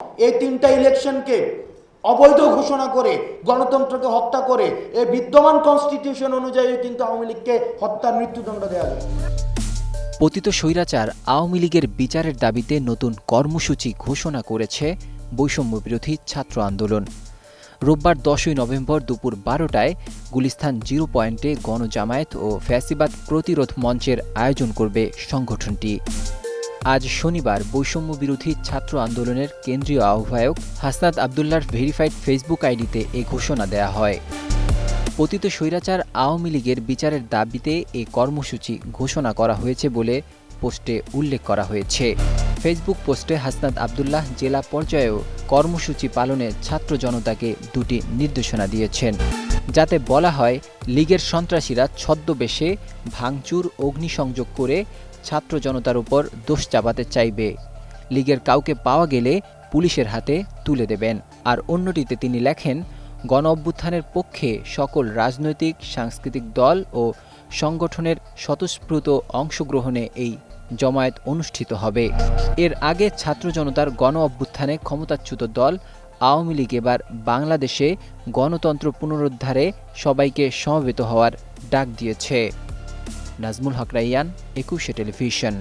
এই তিনটা ইলেকশনকে অবৈধ ঘোষণা করে গণতন্ত্রকে হত্যা করে এই বিদ্যমান কনস্টিটিউশন অনুযায়ী কিন্তু আওয়ামী লীগকে হত্যার মৃত্যুদণ্ড দেওয়া যায়। পতিত স্বৈরাচার আওয়ামী লীগের বিচারের দাবিতে নতুন কর্মসূচি ঘোষণা করেছে বৈষম্য বিরোধী ছাত্র আন্দোলন। রোববার 10ই নভেম্বর দুপুর 12টায় গুলিস্তান 0 পয়েন্টে গণজামায়াত ও ফ্যাসিবাদ প্রতিরোধ মঞ্চের আয়োজন করবে সংগঠনটি। আজ শনিবার বৈষম্য বিরোধী ছাত্র আন্দোলনের কেন্দ্রীয় আহ্বায়ক হাসনাত আবদুল্লাহর ভেরিফাইড ফেসবুক আইডিতে এ ঘোষণা দেয়া হয়। পতিত স্বৈরাচার আওয়ামী লীগের বিচারের দাবিতে এ কর্মসূচি ঘোষণা করা হয়েছে বলে পোস্টে উল্লেখ করা হয়েছে। ফেসবুক পোস্টে হাসনাত আবদুল্লাহ জেলা পর্যায়েও কর্মসূচি পালনে ছাত্র জনতাকে দুটি নির্দেশনা দিয়েছেন, যাতে বলা হয় লীগের সন্ত্রাসীরা ছদ্মবেশে ভাঙচুর অগ্নিসংযোগ করে ছাত্র জনতার উপর দোষ চাপাতে চাইবে। লীগের কাউকে পাওয়া গেলে পুলিশের হাতে তুলে দেবেন। আর অন্যটিতে তিনি লেখেন, গণ অভ্যুত্থানের পক্ষে সকল রাজনৈতিক সাংস্কৃতিক দল ও সংগঠনের স্বতঃস্ফূর্ত অংশগ্রহণে এই জমায়েত অনুষ্ঠিত হবে। এর আগে ছাত্র জনতার গণ অভ্যুত্থানে ক্ষমতাচ্যুত দল আওয়ামী লীগ এবার বাংলাদেশে গণতন্ত্র পুনরুদ্ধারে সবাইকে সমবেত হওয়ার ডাক দিয়েছে। নাজমুল হক রাইয়ান, 21 টেলিভিশন।